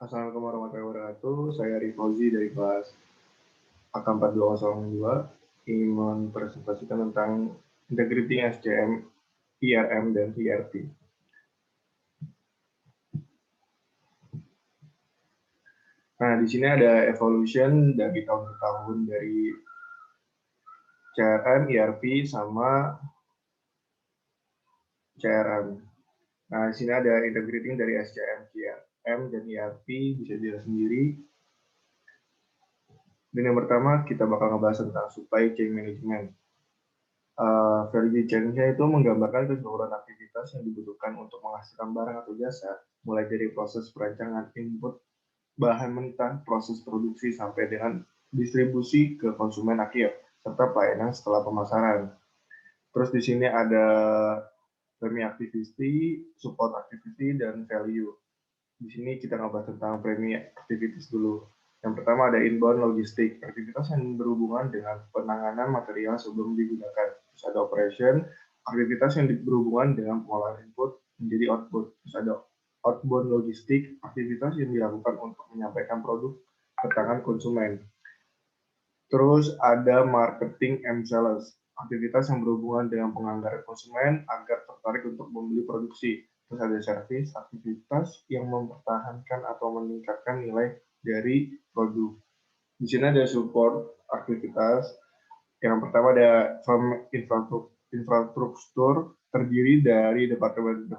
Assalamualaikum warahmatullahi wabarakatuh. Saya Rifauzi dari kelas AK4202 ingin mempresentasikan tentang Integrating SCM, IRM, dan ERP. Nah, di sini ada evolution dari tahun ke tahun dari CRM, ERP, sama CRM. Nah, di sini ada integrating dari SCM, CRM, dan ERP, bisa dilihat sendiri. Dan yang pertama, kita bakal ngebahas tentang supply chain management. Value chain-nya itu menggambarkan keseluruhan aktivitas yang dibutuhkan untuk menghasilkan barang atau jasa, mulai dari proses perancangan input bahan mentah, proses produksi, sampai dengan distribusi ke konsumen akhir, serta pelayanan setelah pemasaran. Terus di sini ada premi activity, support activity, dan value. Di sini kita ngebahas tentang premi activities dulu. Yang pertama ada inbound logistik, aktivitas yang berhubungan dengan penanganan material sebelum digunakan. Terus ada operation, aktivitas yang berhubungan dengan pengolahan input menjadi output. Terus ada outbound logistik, aktivitas yang dilakukan untuk menyampaikan produk ke tangan konsumen. Terus ada marketing and sales, aktivitas yang berhubungan dengan penganggaran konsumen agar tertarik untuk membeli produksi. Terus ada service, aktivitas yang mempertahankan atau meningkatkan nilai dari produk. Di sini ada support aktivitas. Yang pertama ada firm infrastruktur, terdiri dari departemen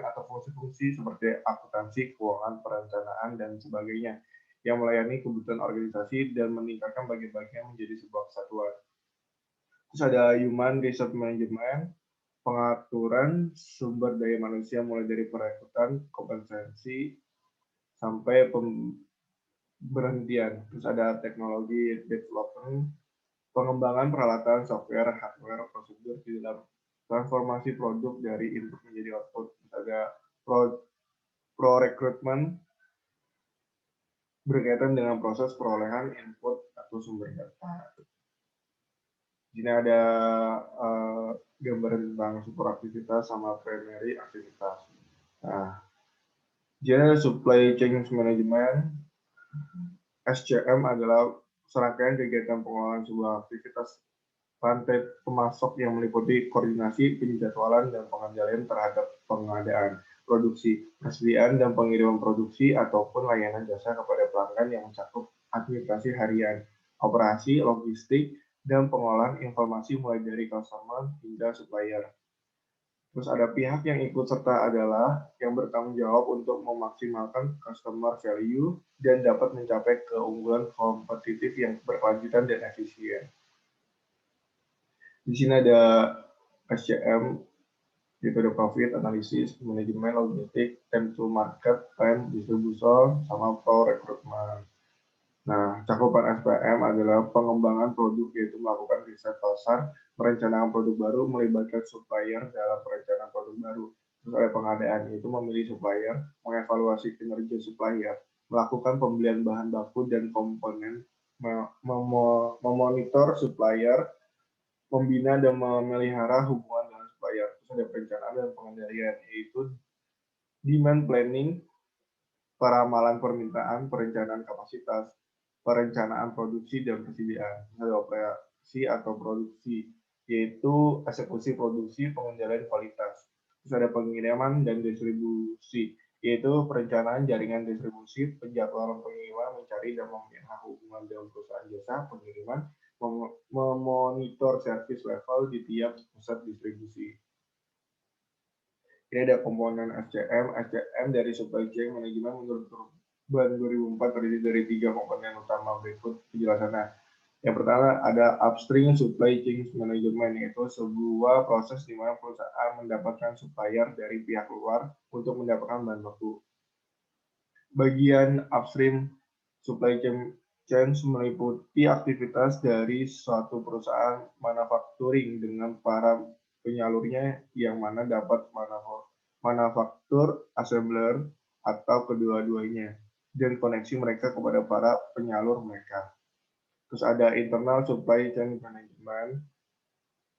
atau fungsi-fungsi seperti akuntansi, keuangan, perencanaan, dan sebagainya, yang melayani kebutuhan organisasi dan meningkatkan bagian-bagian menjadi sebuah kesatuan. Terus ada human resource management, pengaturan sumber daya manusia mulai dari perekrutan, kompetensi, sampai pemberhentian. Terus ada teknologi development, pengembangan peralatan, software, hardware, prosedur di dalam transformasi produk dari input menjadi output. Terus ada pro recruitment, berkaitan dengan proses perolehan input atau sumber data. Di sini ada gambaran tentang super aktivitas sama primary aktivitas. Nah, General Supply Chain Management, SCM adalah serangkaian kegiatan pengelolaan sebuah aktivitas rantai pemasok yang meliputi koordinasi, penjadwalan, dan pengendalian terhadap pengadaan, produksi, persediaan, dan pengiriman produksi ataupun layanan jasa kepada pelanggan yang mencakup administrasi harian, operasi, logistik, dan pengolahan informasi mulai dari customer hingga supplier. Terus ada pihak yang ikut serta adalah yang bertanggung jawab untuk memaksimalkan customer value dan dapat mencapai keunggulan kompetitif yang berkelanjutan dan efisien. Di sini ada SCM, yaitu ada profit, analisis, manajemen, logistik, time to market, time, distributor, sama pro recruitment. Nah, cakupan SPM adalah pengembangan produk, yaitu melakukan riset pasar, merencanakan produk baru, melibatkan supplier dalam perencanaan produk baru. Terus ada pengadaan, yaitu memilih supplier, mengevaluasi kinerja supplier, melakukan pembelian bahan baku dan komponen, memonitor supplier, membina dan memelihara hubungan dengan supplier. Terus ada perencanaan dan pengendalian, yaitu demand planning, peramalan permintaan, perencanaan kapasitas, perencanaan produksi dan persediaan. Ada operasi atau produksi, yaitu eksekusi produksi, pengendalian kualitas. Terus ada pengiriman dan distribusi, yaitu perencanaan jaringan distribusi, penjadwalan pengiriman, mencari dan memelihara hubungan dengan perusahaan jasa pengiriman, memonitor service level di tiap pusat distribusi. Ini ada komponen SCM. SCM dari Supply Chain Management menurut Urban 2004 terdiri dari 3 komponen utama berikut penjelasannya. Yang pertama ada Upstream Supply Chain Management, yaitu sebuah proses di mana perusahaan mendapatkan supplier dari pihak luar untuk mendapatkan bahan baku. Bagian Upstream Supply Chain meliputi aktivitas dari suatu perusahaan manufacturing dengan para penyalurnya yang mana dapat manufaktur, assembler, atau kedua-duanya, dan koneksi mereka kepada para penyalur mereka. Terus ada internal supply chain management,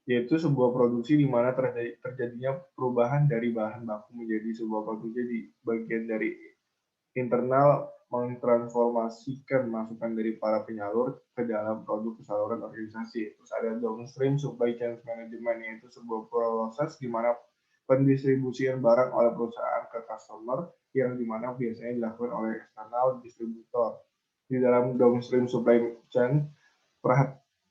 yaitu sebuah produksi di mana terjadinya perubahan dari bahan baku menjadi sebuah produk. Jadi bagian dari internal mentransformasikan masukan dari para penyalur ke dalam produk keseluruhan organisasi. Terus ada downstream supply chain management, yaitu sebuah proses di mana pendistribusian barang oleh perusahaan ke customer yang dimana biasanya dilakukan oleh eksternal distributor. Di dalam downstream supply chain,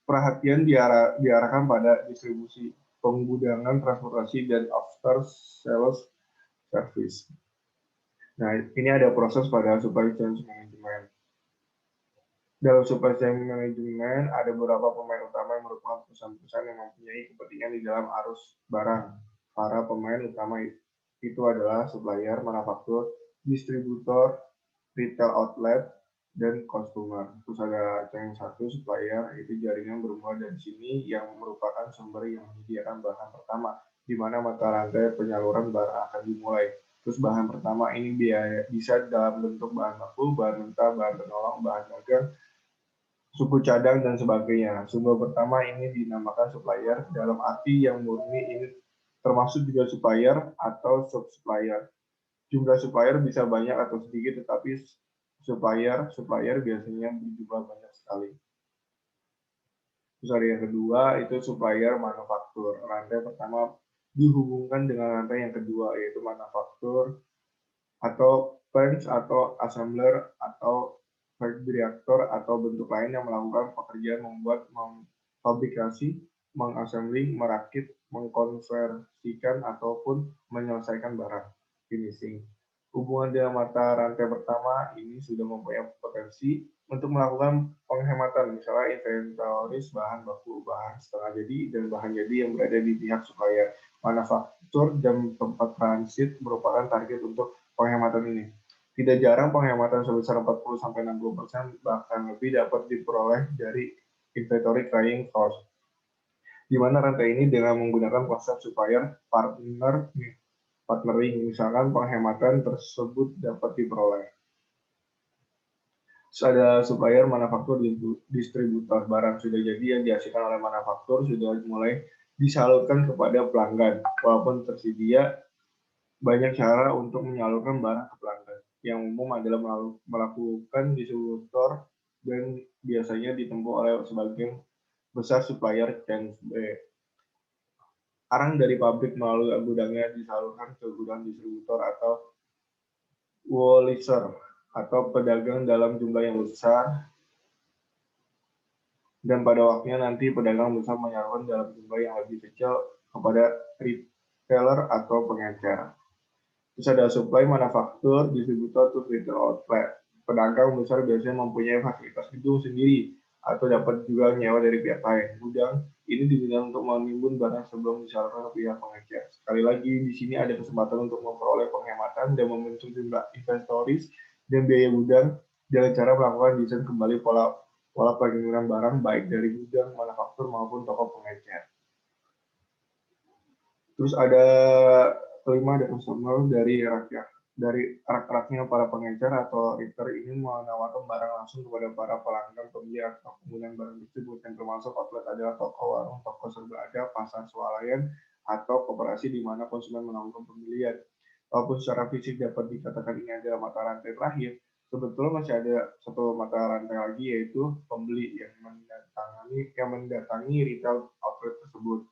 perhatian diarahkan pada distribusi, penggudangan, transportasi, dan after sales service. Nah, ini ada proses pada supply chain management. Dalam supply chain management, ada beberapa pemain utama yang merupakan perusahaan-perusahaan yang mempunyai kepentingan di dalam arus barang. Para pemain utama itu adalah supplier, manufaktur, distributor, retail outlet, dan consumer. Terus ada yang satu supplier, itu jaringan bermula dari sini yang merupakan sumber yang menyediakan bahan pertama, di mana mata rantai penyaluran barang akan dimulai. Terus bahan pertama ini bisa dalam bentuk bahan baku, bahan mentah, bahan penolong, bahan dagang, suku cadang, dan sebagainya. Sumber pertama ini dinamakan supplier, dalam arti yang murni ini termasuk juga supplier atau sub-supplier. Jumlah supplier bisa banyak atau sedikit, tetapi supplier biasanya berjumlah banyak sekali. Terus ada yang kedua, itu supplier manufaktur. Rantai pertama dihubungkan dengan rantai yang kedua, yaitu manufaktur atau furnace atau assembler atau fabrikator atau bentuk lain yang melakukan pekerjaan membuat, memfabrikasi, mengassembling, merakit, mengkonversikan, ataupun menyelesaikan barang finishing. Hubungan dengan mata rantai pertama ini sudah mempunyai potensi untuk melakukan penghematan, misalnya inventaris bahan baku, bahan setengah jadi, dan bahan jadi yang berada di pihak supplier. Manufaktur dan tempat transit merupakan target untuk penghematan ini. Tidak jarang penghematan sebesar 40-60%, bahkan lebih dapat diperoleh dari inventory clearing cost, di mana rantai ini dengan menggunakan konsep supplier partnering, misalkan penghematan tersebut dapat diperoleh. Terus ada supplier manufaktur distributor, barang sudah jadi yang dihasilkan oleh manufaktur sudah mulai disalurkan kepada pelanggan. Walaupun tersedia banyak cara untuk menyalurkan barang ke pelanggan. Yang umum adalah melakukan distributor dan biasanya ditempuh oleh sebagian besar supplier chain B. Arang dari pabrik melalui gudangnya disalurkan ke gudang distributor atau wholesaler atau pedagang dalam jumlah yang besar, dan pada waktunya nanti pedagang bisa menyalurkan dalam jumlah yang lebih kecil kepada retailer atau pengecer. Terus ada supply manufaktur, distributor, to retail outlet. Pedagang besar biasanya mempunyai fasilitas gedung sendiri atau dapat juga nyewa dari pihak lain. Gudang ini digunakan untuk menimbun barang sebelum disalurkan ke pihak pengecer. Sekali lagi, di sini ada kesempatan untuk memperoleh penghematan dan membentuk jumlah inventories dan biaya gudang dengan cara melakukan desain kembali pola pengiriman barang baik dari gudang, manufaktur maupun toko pengecer. Terus ada kelima, ada customer dari rak-raknya para pengecer atau retailer ini menawarkan barang langsung kepada para pelanggan, pembeli atau penggunaan barang tersebut, yang termasuk outlet adalah toko, warung, toko serba ada, pasar swalayan, atau koperasi di mana konsumen melakukan pembelian. Walaupun secara fisik dapat dikatakan ini adalah mata rantai terakhir, sebetulnya masih ada satu mata rantai lagi, yaitu pembeli yang mendatangi retail outlet tersebut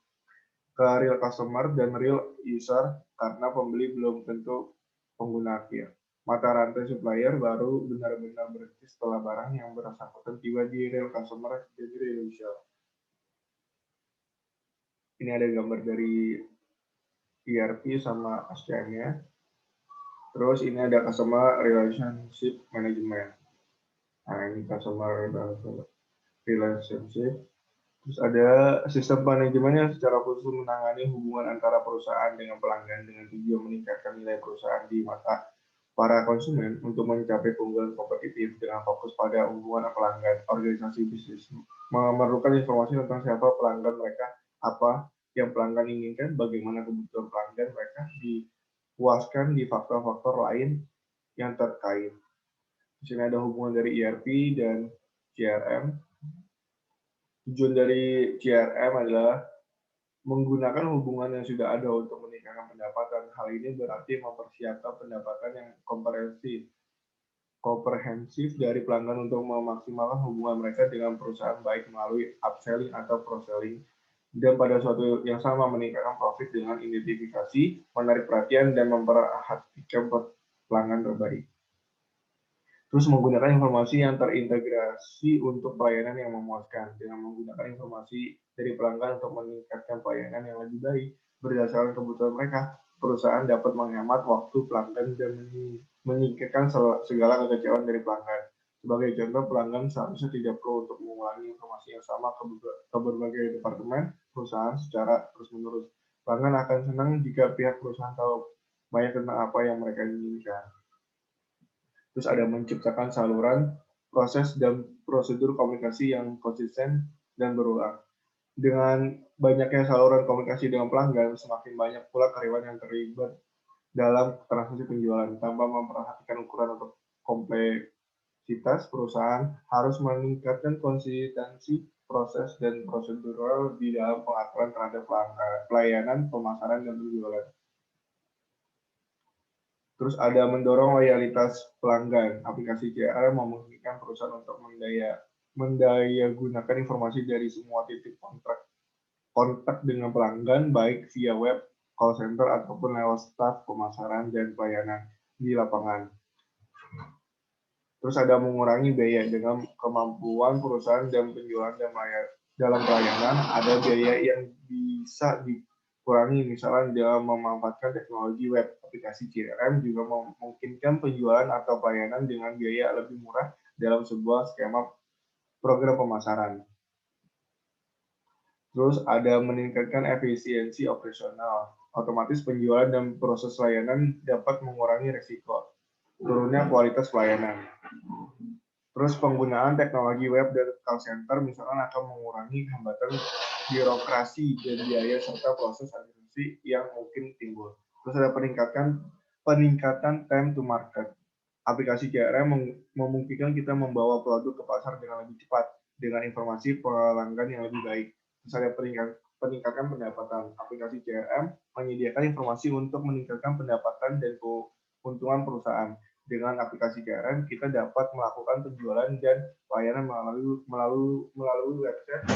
ke real customer dan real user, karena pembeli belum tentu pengguna akhir. Mata rantai supplier baru benar-benar berhenti setelah barang yang bersangkutan tiba di real customer dan real user. Ini ada gambar dari ERP sama SCM-nya. Terus ini ada customer relationship management. Nah, ini customer relationship. Terus ada sistem manajemen yang secara khusus menangani hubungan antara perusahaan dengan pelanggan dengan tujuan meningkatkan nilai perusahaan di mata para konsumen untuk mencapai keunggulan kompetitif dengan fokus pada hubungan pelanggan. Organisasi bisnis memerlukan informasi tentang siapa pelanggan mereka, apa yang pelanggan inginkan, bagaimana kebutuhan pelanggan mereka dipuaskan di faktor-faktor lain yang terkait. Di sini ada hubungan dari ERP dan CRM. Tujuan dari CRM adalah menggunakan hubungan yang sudah ada untuk meningkatkan pendapatan. Hal ini berarti mempersiapkan pendapatan yang komprehensif komprehensif dari pelanggan untuk memaksimalkan hubungan mereka dengan perusahaan baik melalui upselling atau cross-selling, dan pada suatu yang sama meningkatkan profit dengan identifikasi, menarik perhatian, dan memperhatikan pelanggan terbaik. Terus menggunakan informasi yang terintegrasi untuk pelayanan yang memuaskan. Dengan menggunakan informasi dari pelanggan untuk meningkatkan pelayanan yang lebih baik berdasarkan kebutuhan mereka, perusahaan dapat menghemat waktu pelanggan dan menyingkirkan segala kekecewaan dari pelanggan. Sebagai contoh, pelanggan seharusnya tidak perlu untuk mengulangi informasi yang sama ke berbagai departemen perusahaan secara terus-menerus. Pelanggan akan senang jika pihak perusahaan tahu banyak tentang apa yang mereka inginkan. Terus ada menciptakan saluran, proses, dan prosedur komunikasi yang konsisten dan berulang. Dengan banyaknya saluran komunikasi dengan pelanggan, semakin banyak pula karyawan yang terlibat dalam transaksi penjualan. Tanpa memperhatikan ukuran untuk kompleksitas, perusahaan harus meningkatkan konsistensi proses dan prosedural di dalam pengaturan terhadap pelayanan, pemasaran, dan penjualan. Terus ada mendorong loyalitas pelanggan. Aplikasi CRM memungkinkan perusahaan untuk mendaya gunakan informasi dari semua titik kontak dengan pelanggan, baik via web, call center, ataupun lewat staf pemasaran dan pelayanan di lapangan. Terus ada mengurangi biaya. Dengan kemampuan perusahaan dan penjualan dalam pelayanan, ada biaya yang bisa dikurangi, misalnya dalam memanfaatkan teknologi web. Aplikasi CRM juga memungkinkan penjualan atau pelayanan dengan biaya lebih murah dalam sebuah skema program pemasaran. Terus ada meningkatkan efisiensi operasional. Otomatis penjualan dan proses layanan dapat mengurangi risiko turunnya kualitas pelayanan. Terus penggunaan teknologi web dan call center misalkan akan mengurangi hambatan birokrasi dan biaya serta proses administrasi yang mungkin timbul. Terus ada peningkatan time to market. Aplikasi CRM memungkinkan kita membawa produk ke pasar dengan lebih cepat dengan informasi pelanggan yang lebih baik. Terus ada peningkatan pendapatan. Aplikasi CRM menyediakan informasi untuk meningkatkan pendapatan dan keuntungan perusahaan. Dengan aplikasi CRM, kita dapat melakukan penjualan dan pelayanan melalui website,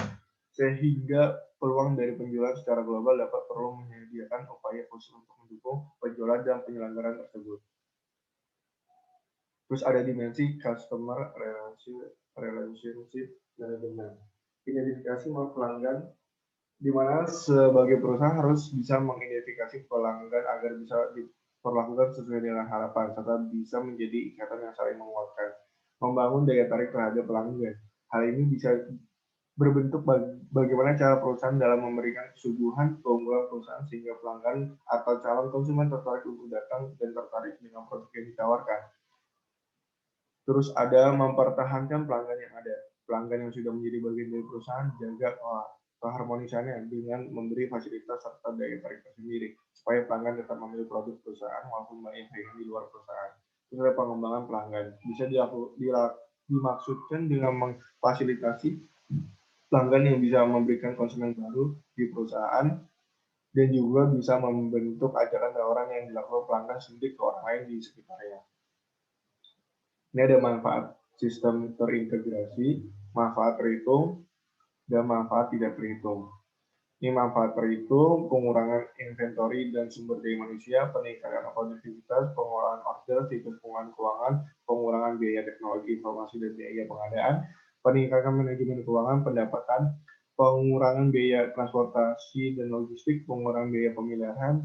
sehingga peluang dari penjualan secara global dapat perlu menyediakan upaya khusus untuk mendukung penjualan dan penyelenggaraan tersebut. Terus ada dimensi customer relationship management. Identifikasi pelanggan, di mana sebagai perusahaan harus bisa mengidentifikasi pelanggan agar bisa diperlakukan sesuai dengan harapan, serta bisa menjadi ikatan yang saling menguatkan. Membangun daya tarik terhadap pelanggan. Hal ini bisa berbentuk bagaimana cara perusahaan dalam memberikan kesuguhan keunggulan perusahaan sehingga pelanggan atau calon konsumen tertarik untuk datang dan tertarik dengan produk yang ditawarkan. Terus ada mempertahankan pelanggan yang ada. Pelanggan yang sudah menjadi bagian dari perusahaan jaga keharmonisannya dengan memberi fasilitas serta daya tarik tersendiri supaya pelanggan tetap memilih produk perusahaan walaupun banyak saingan di luar perusahaan. Terus ada pengembangan pelanggan. Bisa dimaksudkan dengan memfasilitasi pelanggan yang bisa memberikan konsumen baru di perusahaan dan juga bisa membentuk ajakan tawaran yang dilakukan pelanggan sendiri ke orang lain di sekitarnya. Ini ada manfaat sistem terintegrasi, manfaat terhitung, dan manfaat tidak terhitung. Ini manfaat terhitung, pengurangan inventory dan sumber daya manusia, peningkatan produktivitas, pengolahan order, siklus keuangan, pengurangan biaya teknologi informasi dan biaya pengadaan, peningkatan manajemen keuangan, pendapatan, pengurangan biaya transportasi dan logistik, pengurangan biaya pemilihan,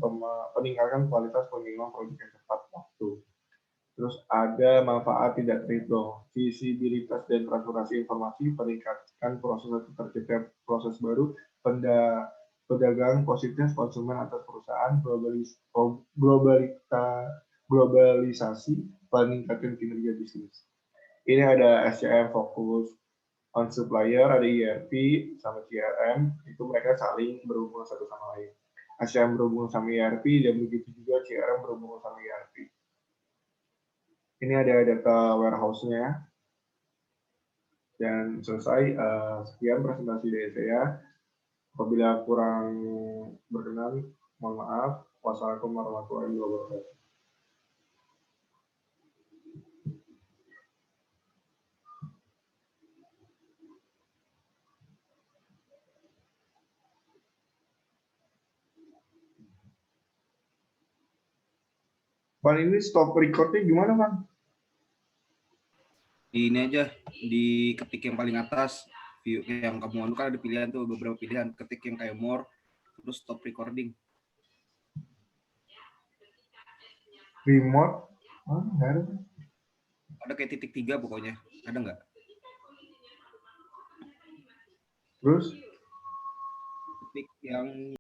peningkatan kualitas pengiriman produk yang tepat waktu. Terus ada manfaat tidak terhitung, visibilitas dan transparansi informasi, peningkatkan proses tercipta proses baru, pedagang positif konsumen atas perusahaan, globalisasi, peningkatan kinerja bisnis. Ini ada SCM fokus on supplier, ada ERP sama CRM, itu mereka saling berhubungan satu sama lain. SCM berhubungan sama ERP dan begitu juga CRM berhubungan sama ERP. Ini ada data warehouse-nya. Dan selesai. Sekian presentasi dari saya. Apabila kurang berkenan, mohon maaf. Wassalamualaikum warahmatullahi wabarakatuh. Van ini stop recordnya gimana, Van? Ini aja, diketik yang paling atas, view yang kamu anu kan ada pilihan tuh, beberapa pilihan, ketik yang kayak more, terus stop recording. Remote? Oh, nggak ada. Ada kayak titik 3 pokoknya, ada nggak? Terus? Ketik yang